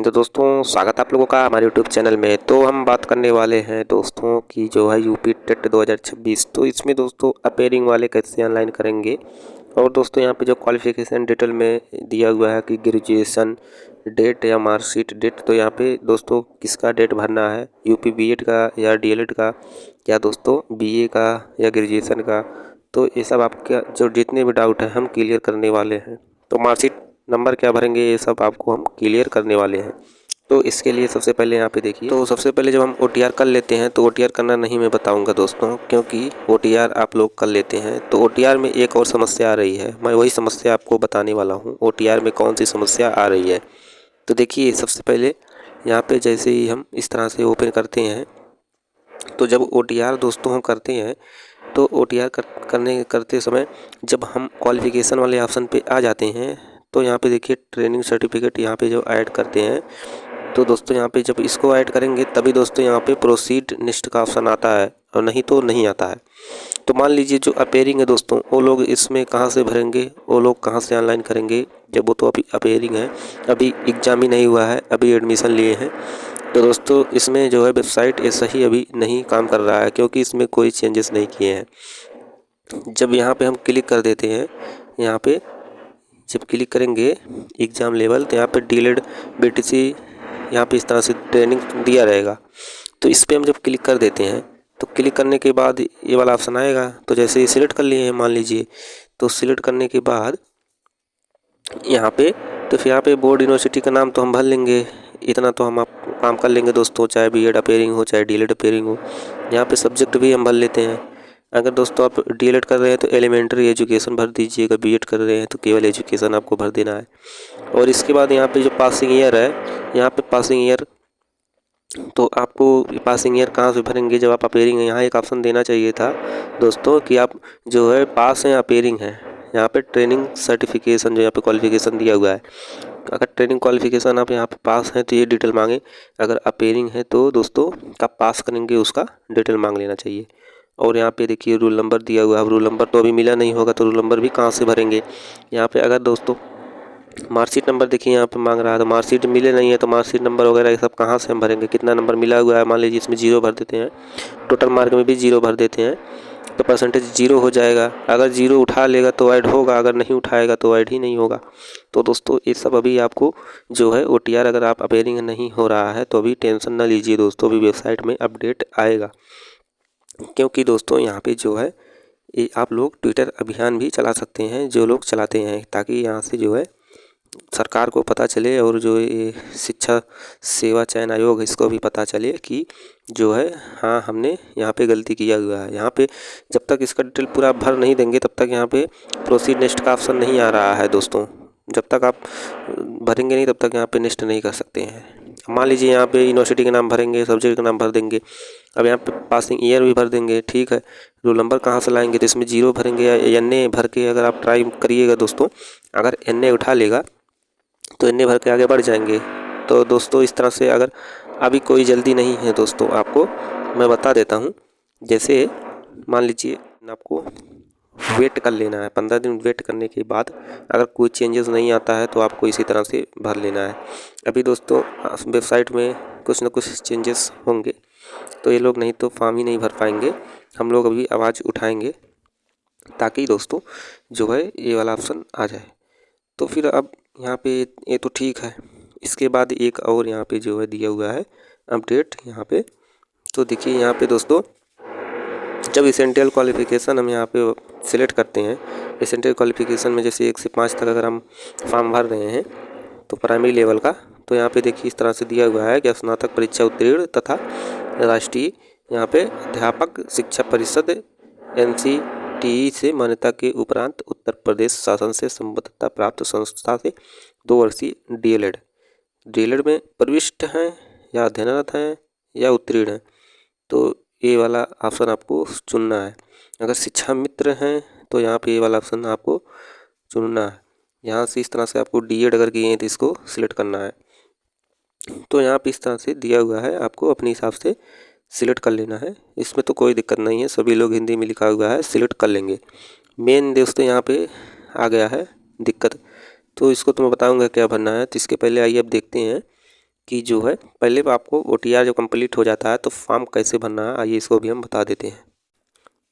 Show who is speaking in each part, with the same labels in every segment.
Speaker 1: तो दोस्तों स्वागत है आप लोगों का हमारे यूट्यूब चैनल में। तो हम बात करने वाले हैं दोस्तों की जो है यूपी टेट 2026। तो इसमें दोस्तों अपेयरिंग वाले कैसे ऑनलाइन करेंगे। और दोस्तों यहाँ पे जो क्वालिफिकेशन डिटेल में दिया हुआ है कि ग्रेजुएशन डेट या मार्कशीट डेट, तो यहाँ पे दोस्तों किसका डेट भरना है, यूपी बीएड का या डीएलएड का या दोस्तों बीए का या ग्रेजुएशन का। तो ये सब आपका जो जितने भी डाउट हैं हम क्लियर करने वाले हैं। तो मार्कशीट नंबर क्या भरेंगे ये सब आपको हम क्लियर करने वाले हैं। तो इसके लिए सबसे पहले यहाँ पे देखिए, तो सबसे पहले जब हम ओटीआर कर लेते हैं तो ओटीआर करना नहीं मैं बताऊंगा दोस्तों, क्योंकि ओटीआर आप लोग कर लेते हैं। तो ओटीआर में एक और समस्या आ रही है, मैं वही समस्या आपको बताने वाला हूँ। ओटीआर में कौन सी समस्या आ रही है, तो देखिए सबसे पहले यहाँ पे जैसे ही हम इस तरह से ओपन करते हैं, तो जब ओटीआर दोस्तों हम करते हैं तो ओटीआर करते समय जब हम क्वालिफ़िकेशन वाले ऑप्शन पे आ जाते हैं, तो यहाँ पे देखिए ट्रेनिंग सर्टिफिकेट यहाँ पे जो ऐड करते हैं, तो दोस्तों यहाँ पे जब इसको ऐड करेंगे तभी दोस्तों यहाँ पे प्रोसीड नेक्स्ट का ऑप्शन आता है, और नहीं तो नहीं आता है। तो मान लीजिए जो अपेयरिंग है दोस्तों, वो लोग इसमें कहाँ से भरेंगे, वो लोग कहाँ से ऑनलाइन करेंगे, जब वो तो अभी अपेयरिंग है, अभी एग्ज़ाम ही नहीं हुआ है, अभी एडमिशन लिए हैं। तो दोस्तों इसमें जो है वेबसाइट ऐसा ही अभी नहीं काम कर रहा है, क्योंकि इसमें कोई चेंजेस नहीं किए हैं। जब यहाँ पे हम क्लिक कर देते हैं, यहाँ पे जब क्लिक करेंगे एग्ज़ाम लेवल, तो यहाँ पे डीएलएड बीटीसी यहाँ पे इस तरह से ट्रेनिंग दिया रहेगा। तो इस पर हम जब क्लिक कर देते हैं, तो क्लिक करने के बाद ये वाला ऑप्शन आएगा। तो जैसे ये सिलेक्ट कर लिए हैं मान लीजिए, तो सिलेक्ट करने के बाद यहाँ पे तो फिर यहाँ पे बोर्ड यूनिवर्सिटी का नाम तो हम भर लेंगे, इतना तो हम आप काम कर लेंगे दोस्तों, चाहे बीएड अपेयरिंग हो चाहे डीएलएड अपेयरिंग हो। यहाँ पे सब्जेक्ट भी हम भर लेते हैं। अगर दोस्तों आप डीएलएड कर रहे हैं तो एलिमेंट्री एजुकेशन भर दीजिएगा, बीएड कर रहे हैं तो केवल एजुकेशन आपको भर देना है। और इसके बाद यहाँ पे जो पासिंग ईयर है, यहाँ पे पासिंग ईयर, तो आपको पासिंग ईयर कहाँ से भरेंगे, जब आप अपेयरिंग है यहाँ एक ऑप्शन देना चाहिए था दोस्तों कि आप जो है पास हैं अपेयरिंग है। यहाँ पे ट्रेनिंग सर्टिफिकेशन जो यहाँ पे क्वालिफिकेशन दिया हुआ है, अगर ट्रेनिंग क्वालिफिकेशन आप यहाँ पे पास हैं तो ये डिटेल मांगे, अगर अपेयरिंग है तो दोस्तों कब पास करेंगे उसका डिटेल मांग लेना चाहिए। और यहाँ पे देखिए रोल नंबर दिया हुआ है, अब रोल नंबर तो अभी मिला नहीं होगा तो रोल नंबर भी कहाँ से भरेंगे। यहाँ पे अगर दोस्तों मार्कशीट नंबर देखिए यहाँ पे मांग रहा है, तो मार्कशीट मिले नहीं है तो मार्कशीट नंबर वगैरह ये सब कहाँ से हम भरेंगे, कितना नंबर मिला हुआ है, मान लीजिए इसमें 0 भर देते हैं, टोटल मार्क में भी 0 भर देते हैं, तो परसेंटेज 0 हो जाएगा। अगर 0 उठा लेगा तो ऐड होगा, अगर नहीं उठाएगा तो ऐड ही नहीं होगा। तो दोस्तों ये सब अभी आपको जो है ओटीआर अगर आप अपेयरिंग नहीं हो रहा है तो अभी टेंशन ना लीजिए दोस्तों, अभी वेबसाइट में अपडेट आएगा। क्योंकि दोस्तों यहाँ पे जो है ये आप लोग ट्विटर अभियान भी चला सकते हैं जो लोग चलाते हैं, ताकि यहाँ से जो है सरकार को पता चले और जो ये शिक्षा सेवा चयन आयोग इसको भी पता चले कि जो है हाँ हमने यहाँ पे गलती किया हुआ है। यहाँ पे जब तक इसका डिटेल पूरा भर नहीं देंगे तब तक यहाँ पे प्रोसीड नेक्स्ट का ऑप्शन नहीं आ रहा है दोस्तों। जब तक आप भरेंगे नहीं तब तक यहाँ पे नेक्स्ट नहीं कर सकते हैं। मान लीजिए यहाँ पे यूनिवर्सिटी के नाम भरेंगे, सब्जेक्ट का नाम भर देंगे, अब यहाँ पे पासिंग ईयर भी भर देंगे, ठीक है। रोल नंबर कहाँ से लाएंगे, तो इसमें 0 भरेंगे या एनए भर के अगर आप ट्राई करिएगा दोस्तों, अगर एनए उठा लेगा तो एनए भर के आगे बढ़ जाएंगे। तो दोस्तों इस तरह से अगर अभी कोई जल्दी नहीं है दोस्तों, आपको मैं बता देता हूँ। जैसे मान लीजिए आपको वेट कर लेना है, 15 दिन वेट करने के बाद अगर कोई चेंजेस नहीं आता है तो आपको इसी तरह से भर लेना है। अभी दोस्तों वेबसाइट में कुछ ना कुछ चेंजेस होंगे, तो ये लोग नहीं तो फॉर्म ही नहीं भर पाएंगे। हम लोग अभी आवाज़ उठाएंगे ताकि दोस्तों जो है ये वाला ऑप्शन आ जाए। तो फिर अब यहाँ पे ये तो ठीक है, इसके बाद एक और यहाँ पे जो है दिया हुआ है अपडेट यहाँ पे। तो देखिए यहाँ पे दोस्तों जब एसेंशियल क्वालिफ़िकेशन हम यहाँ पे सिलेक्ट करते हैं, एसेंशियल क्वालिफ़िकेशन में जैसे 1 से 5 तक अगर हम फॉर्म भर रहे हैं तो प्राइमरी लेवल का, तो यहाँ पे देखिए इस तरह से दिया हुआ है कि स्नातक परीक्षा उत्तीर्ण तथा राष्ट्रीय यहाँ पे अध्यापक शिक्षा परिषद NCTE से मान्यता के उपरांत उत्तर प्रदेश शासन से संबद्धता प्राप्त संस्था से 2 वर्षीय डीएलएड में प्रविष्ट हैं या अध्ययनरत हैं या उत्तीर्ण हैं, तो ये वाला ऑप्शन आपको चुनना है। अगर शिक्षा मित्र हैं तो यहाँ पे ये वाला ऑप्शन आपको चुनना है। यहाँ से इस तरह से आपको डीएड अगर किए हैं तो इसको सिलेक्ट करना है। तो यहाँ पे इस तरह से दिया हुआ है, आपको अपने हिसाब से सिलेक्ट कर लेना है। इसमें तो कोई दिक्कत नहीं है, सभी लोग हिंदी में लिखा हुआ है, सिलेक्ट कर लेंगे। मेन दोस्तों यहाँ पे आ गया है दिक्कत, तो इसको तो मैं बताऊँगा क्या भरना है। तो इसके पहले आइए अब देखते हैं कि जो है पहले आपको OTR जब कंप्लीट हो जाता है तो फॉर्म कैसे भरना है, आइए इसको भी हम बता देते हैं।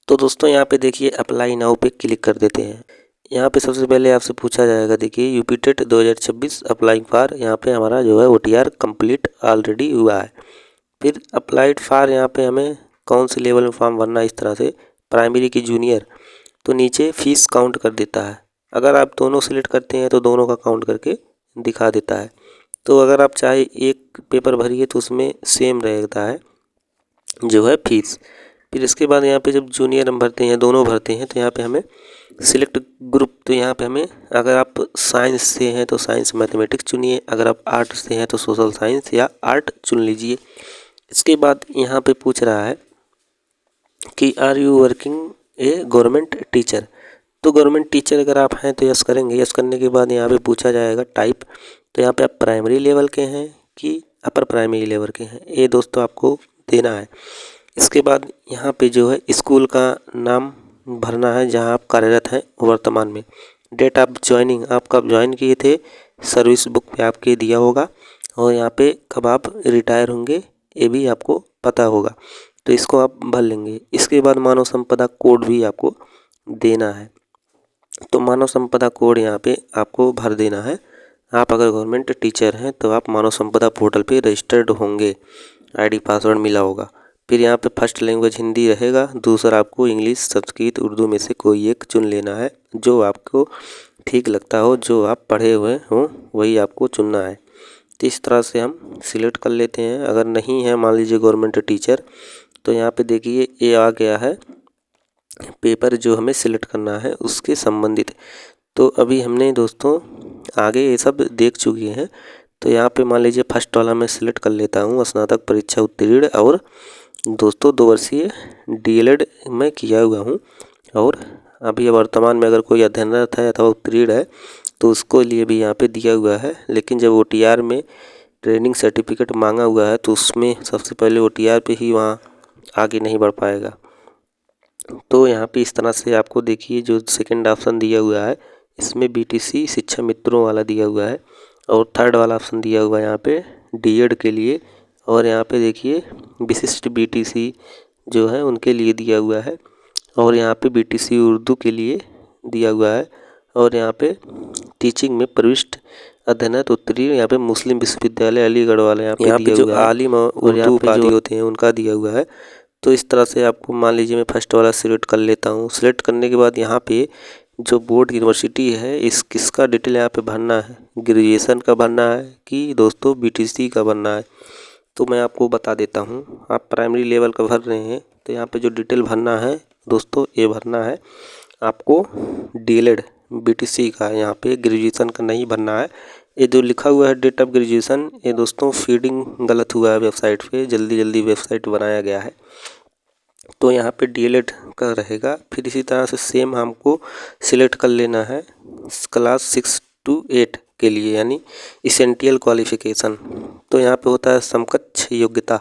Speaker 1: तो दोस्तों यहाँ पे देखिए अप्लाई नाउ पे क्लिक कर देते हैं। यहाँ पे सबसे पहले आपसे पूछा जाएगा, देखिए यूपी टेट 2026 अप्लाइंग फॉर, यहाँ पे हमारा जो है OTR कंप्लीट ऑलरेडी हुआ है। फिर अप्लाइड फॉर, यहाँ पे हमें कौन से लेवल में फॉर्म भरना है, इस तरह से प्राइमरी की जूनियर, तो नीचे फीस काउंट कर देता है। अगर आप दोनों सिलेक्ट करते हैं तो दोनों का काउंट करके दिखा देता है। तो अगर आप चाहे एक पेपर भरिए तो उसमें सेम रहता है जो है फीस। फिर इसके बाद यहाँ पे जब जूनियर हम भरते हैं, दोनों भरते हैं, तो यहाँ पे हमें सिलेक्ट ग्रुप, तो यहाँ पे हमें, अगर आप साइंस से हैं तो साइंस मैथमेटिक्स चुनिए, अगर आप आर्ट से हैं तो सोशल साइंस या आर्ट चुन लीजिए। इसके बाद यहाँ पे पूछ रहा है कि are you working a government teacher, तो गवर्नमेंट टीचर अगर आप हैं तो यस करेंगे। यस करने के बाद यहाँ पे पूछा जाएगा टाइप, तो यहाँ पे आप प्राइमरी लेवल के हैं कि अपर प्राइमरी लेवल के हैं, ये दोस्तों आपको देना है। इसके बाद यहाँ पे जो है स्कूल का नाम भरना है जहाँ आप कार्यरत हैं वर्तमान में। डेट ऑफ ज्वाइनिंग, आप कब ज्वाइन किए थे, सर्विस बुक पे आपके दिया होगा, और यहाँ पे कब आप रिटायर होंगे ये भी आपको पता होगा, तो इसको आप भर लेंगे। इसके बाद मानव संपदा कोड भी आपको देना है, तो मानव संपदा कोड यहाँ पे आपको भर देना है। आप अगर गवर्नमेंट टीचर हैं तो आप मानव संपदा पोर्टल पे रजिस्टर्ड होंगे, आईडी पासवर्ड मिला होगा। फिर यहाँ पे फर्स्ट लैंग्वेज हिंदी रहेगा, दूसरा आपको इंग्लिश, संस्कृत, उर्दू में से कोई एक चुन लेना है जो आपको ठीक लगता हो, जो आप पढ़े हुए हों वही आपको चुनना है। तो इस तरह से हम सिलेक्ट कर लेते हैं। अगर नहीं है मान लीजिए गवर्नमेंट टीचर, तो यहाँ पे देखिए ये आ गया है पेपर जो हमें सिलेक्ट करना है उसके संबंधित। तो अभी हमने दोस्तों आगे ये सब देख चुके हैं। तो यहाँ पे मान लीजिए फर्स्ट वाला मैं सिलेक्ट कर लेता हूँ, स्नातक परीक्षा उत्तीर्ण, और दोस्तों 2 वर्षीय DLED मैं किया हुआ हूँ, और अभी वर्तमान में अगर कोई अध्ययनरत है अथवा उत्तीर्ण है तो उसको लिए भी यहाँ पे दिया हुआ है। लेकिन जब OTR में ट्रेनिंग सर्टिफिकेट मांगा हुआ है तो उसमें सबसे पहले OTR पे ही वहाँ आगे नहीं बढ़ पाएगा। तो यहाँ पे इस तरह से आपको देखिए जो सेकंड ऑप्शन दिया हुआ है इसमें BTC शिक्षा मित्रों वाला दिया हुआ है, और थर्ड वाला ऑप्शन दिया हुआ है यहाँ पे DED के लिए, और यहाँ पे देखिए विशिष्ट BTC जो है उनके लिए दिया हुआ है, और यहाँ पे BTC उर्दू के लिए दिया हुआ है, और यहाँ पे टीचिंग में प्रविष्ट अध्ययनरत उत्तीर्ण यहाँ पे मुस्लिम विश्वविद्यालय अलीगढ़ वाला यहाँ पे जो आलिम और यहाँ पे जो होते हैं उनका दिया हुआ है। तो इस तरह से आपको मान लीजिए मैं फर्स्ट वाला सिलेक्ट कर लेता हूँ। सिलेक्ट करने के बाद यहाँ पे जो बोर्ड यूनिवर्सिटी है किसका डिटेल यहाँ पे भरना है, ग्रेजुएशन का भरना है कि दोस्तों BTC का भरना है, तो मैं आपको बता देता हूँ। आप प्राइमरी लेवल का भर रहे हैं तो यहाँ पे जो डिटेल भरना है दोस्तों ये भरना है आपको DLED BTC का, यहाँ पे ग्रेजुएशन का नहीं भरना है। ये जो लिखा हुआ है डेट ऑफ ग्रेजुएशन, ये दोस्तों फीडिंग गलत हुआ है वेबसाइट पे, जल्दी वेबसाइट बनाया गया है, तो यहाँ पे DLED का रहेगा। फिर इसी तरह से सेम हमको सिलेक्ट कर लेना है क्लास 6 to 8 के लिए, यानी इसेंशियल क्वालिफिकेशन, तो यहाँ पे होता है समकक्ष योग्यता।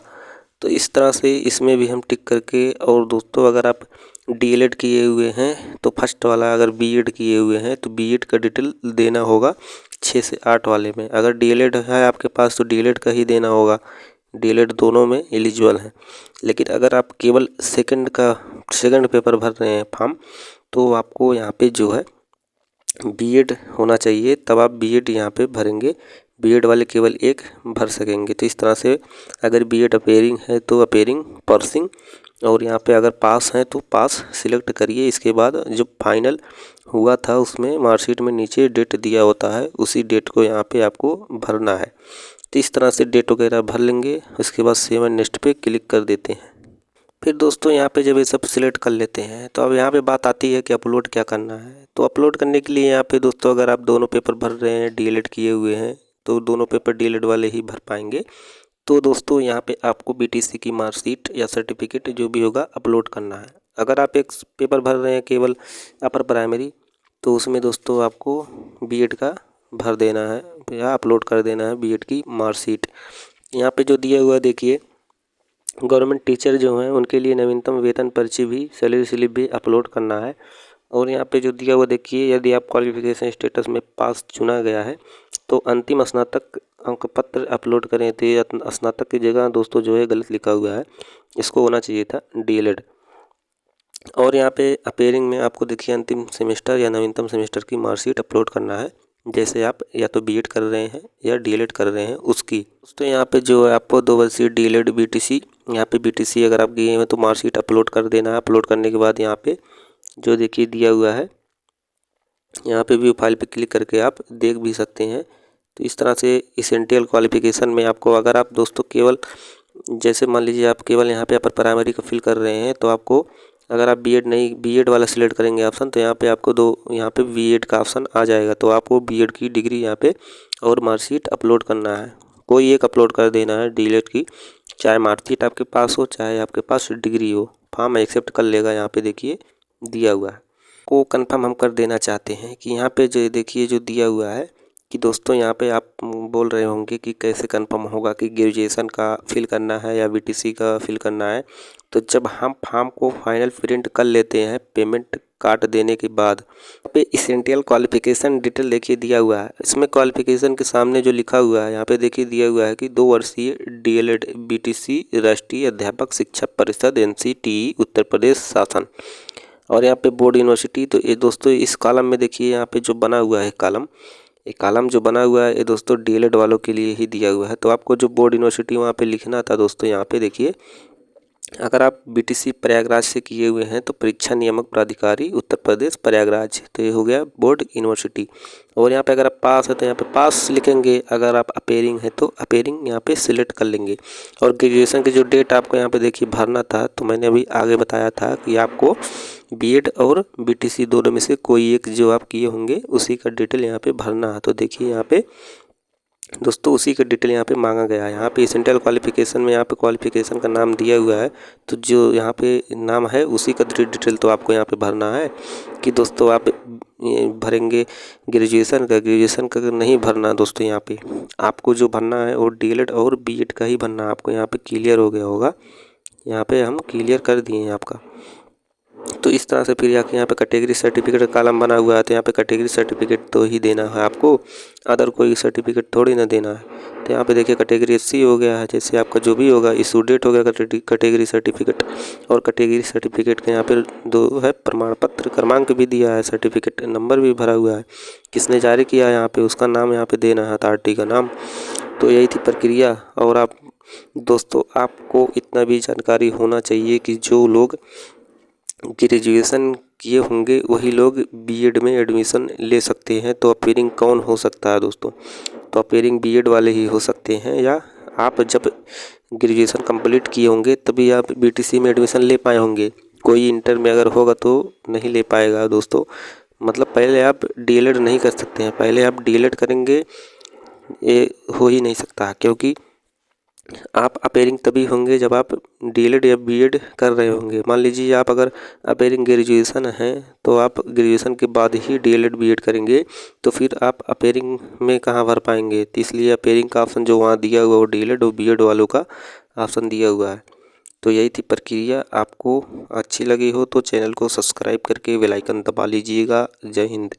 Speaker 1: तो इस तरह से इसमें भी हम टिक करके, और दोस्तों अगर आप DLED किए हुए हैं तो फर्स्ट वाला, अगर BEd किए हुए हैं तो BEd का डिटेल देना होगा 6 से 8 वाले में। अगर DLED है आपके पास तो DLED का ही देना होगा, DLED दोनों में एलिजिबल हैं। लेकिन अगर आप केवल सेकंड पेपर भर रहे हैं फॉर्म, तो आपको यहाँ पे जो है BEd होना चाहिए, तब आप BEd यहाँ पे भरेंगे। BEd वाले केवल एक भर सकेंगे। तो इस तरह से अगर BEd अपेयरिंग है तो अपेयरिंग, पर्सिंग, और यहाँ पे अगर पास हैं तो पास सिलेक्ट करिए। इसके बाद जो फाइनल हुआ था उसमें मार्कशीट में नीचे डेट दिया होता है, उसी डेट को यहाँ पे आपको भरना है। तो इस तरह से डेट वगैरह भर लेंगे, उसके बाद सेव एंड नेक्स्ट पे क्लिक कर देते हैं। फिर दोस्तों यहाँ पे जब ये सब सिलेक्ट कर लेते हैं तो अब यहाँ पे बात आती है कि अपलोड क्या करना है। तो अपलोड करने के लिए यहाँ पे दोस्तों अगर आप दोनों पेपर भर रहे हैं, DLED किए हुए हैं, तो दोनों पेपर DLED वाले ही भर पाएंगे। तो दोस्तों यहाँ पे आपको BTC की मार्कशीट या सर्टिफिकेट जो भी होगा अपलोड करना है। अगर आप एक पेपर भर रहे हैं केवल अपर प्राइमरी, तो उसमें दोस्तों आपको BEd का भर देना है या अपलोड कर देना है BEd की मार्कशीट। यहाँ पे जो दिया हुआ देखिए, गवर्नमेंट टीचर जो हैं उनके लिए नवीनतम वेतन पर्ची भी, सैलरी स्लिप भी अपलोड करना है। और यहाँ पे जो दिया हुआ देखिए, यदि आप क्वालिफिकेशन स्टेटस में पास चुना गया है तो अंतिम स्नातक अंक पत्र अपलोड करें, तो ये स्नातक की जगह दोस्तों जो है गलत लिखा हुआ है, इसको होना चाहिए था DLED। और यहाँ पे अपेयरिंग में आपको देखिए अंतिम सेमेस्टर या नवीनतम सेमेस्टर की मार्कशीट अपलोड करना है, जैसे आप या तो बीएड कर रहे हैं या डीएलएड कर रहे हैं उसकी। तो यहाँ पे जो है आपको 2 वर्षीय डीएलएड बीटीसी, यहाँ पे बीटीसी अगर आप गए हैं तो मार्कशीट अपलोड कर देना है। अपलोड करने के बाद यहाँ पे जो देखिए दिया हुआ है, यहाँ पे व्यू फाइल पे क्लिक करके आप देख भी सकते हैं। तो इस तरह से एसेंशियल क्वालिफिकेशन में आपको, अगर आप दोस्तों केवल जैसे मान लीजिए आप केवल यहाँ पे अपर प्राइमरी का फिल कर रहे हैं, तो आपको अगर आप बीएड नहीं, बीएड वाला सिलेक्ट करेंगे ऑप्शन, तो यहाँ पे आपको यहाँ पे बीएड का ऑप्शन आ जाएगा। तो आपको बीएड की डिग्री यहाँ पे और मार्कशीट अपलोड करना है, कोई एक अपलोड कर देना है डीएलएड की, चाहे मार्कशीट आपके पास हो चाहे आपके पास डिग्री हो, फॉर्म एक्सेप्ट कर लेगा। यहाँ पे देखिए दिया हुआ है, को कंफर्म हम कर देना चाहते हैं कि यहाँ पे जो देखिए जो दिया हुआ है कि दोस्तों यहाँ पे आप बोल रहे होंगे कि कैसे कंफर्म होगा कि ग्रेजुएशन का फिल करना है या बीटीसी का फिल करना है। तो जब हम फॉर्म को फाइनल प्रिंट कर लेते हैं पेमेंट काट देने के बाद, यहाँ पे एसेंशियल क्वालिफिकेशन डिटेल देखिए दिया हुआ है। इसमें क्वालिफिकेशन के सामने जो लिखा हुआ है यहाँ पे देखिए दिया हुआ है कि 2 वर्षीय डीएलएड बीटीसी राष्ट्रीय अध्यापक शिक्षा परिषद NCTE उत्तर प्रदेश शासन, और यहाँ पे बोर्ड यूनिवर्सिटी। तो ये दोस्तों इस कॉलम में देखिए यहाँ पे जो बना हुआ है कॉलम, ये कॉलम जो बना हुआ है ये दोस्तों डीएलएड वालों के लिए ही दिया हुआ है। तो आपको जो बोर्ड यूनिवर्सिटी वहाँ पे लिखना था दोस्तों, यहाँ पे देखिए अगर आप बीटीसी प्रयागराज से किए हुए हैं तो परीक्षा नियामक प्राधिकारी उत्तर प्रदेश प्रयागराज, तो ये हो गया बोर्ड यूनिवर्सिटी। और यहाँ पे अगर आप पास है तो यहाँ पे पास लिखेंगे, अगर आप अपेयरिंग है तो अपेयरिंग यहाँ पे सिलेक्ट कर लेंगे। और ग्रेजुएशन की जो डेट आपको यहाँ पे देखिए भरना था, तो मैंने अभी आगे बताया था कि आपको बीएड और बीटीसी दोनों में से कोई एक जो आप किए होंगे उसी का डिटेल यहाँ पे भरना है। तो देखिए यहाँ पे दोस्तों उसी का डिटेल यहाँ पे मांगा गया है। यहाँ पे एसेंशियल क्वालिफिकेशन में यहाँ पे क्वालिफिकेशन का नाम दिया हुआ है, तो जो यहाँ पे नाम है उसी का डिटेल तो आपको यहाँ पे भरना है कि दोस्तों आप भरेंगे ग्रेजुएशन का नहीं भरना दोस्तों। यहाँ पे आपको जो भरना है वो डीएलएड और बीएड का ही भरना है। आपको यहाँ पे क्लियर हो गया होगा, यहाँ पे हम क्लियर कर दिए हैं आपका। तो इस तरह से फिर जाके यहाँ पे कैटेगरी सर्टिफिकेट का कॉलम बना हुआ है, तो यहाँ पे कैटेगरी सर्टिफिकेट तो ही देना है आपको, अदर कोई सर्टिफिकेट थोड़ी ना देना है। तो यहाँ पे देखिए कैटेगरी SC हो गया है, जैसे आपका जो भी होगा इशू डेट हो गया कैटेगरी सर्टिफिकेट, और कैटेगरी सर्टिफिकेट के यहाँ पे 2 है प्रमाण पत्र, क्रमांक भी दिया है, सर्टिफिकेट नंबर भी भरा हुआ है, किसने जारी किया है यहाँ पे उसका नाम यहाँ पे देना है, अथॉरिटी का नाम। तो यही थी प्रक्रिया। और आप दोस्तों आपको इतना भी जानकारी होना चाहिए कि जो लोग ग्रेजुएशन किए होंगे वही लोग बीएड में एडमिशन ले सकते हैं। तो अपेयरिंग कौन हो सकता है दोस्तों, तो अपेयरिंग बीएड वाले ही हो सकते हैं, या आप जब ग्रेजुएशन कंप्लीट किए होंगे तभी आप बीटीसी में एडमिशन ले पाए होंगे। कोई इंटर में अगर होगा तो नहीं ले पाएगा दोस्तों, मतलब पहले आप डीएलएड नहीं कर सकते हैं, पहले आप डीएलएड करेंगे ये हो ही नहीं सकता, क्योंकि आप अपेयरिंग तभी होंगे जब आप डीएलएड या बीएड कर रहे होंगे। मान लीजिए आप अगर अपेयरिंग ग्रेजुएशन है तो आप ग्रेजुएशन के बाद ही डीएलएड बीएड करेंगे, तो फिर आप अपेयरिंग में कहाँ भर पाएंगे। तो इसलिए अपेयरिंग का ऑप्शन जो वहाँ दिया हुआ है वो डीएलएड और बीएड वालों का ऑप्शन दिया हुआ है। तो यही थी प्रक्रिया। आपको अच्छी लगी हो तो चैनल को सब्सक्राइब करके बेल आइकन दबा लीजिएगा। जय हिंद।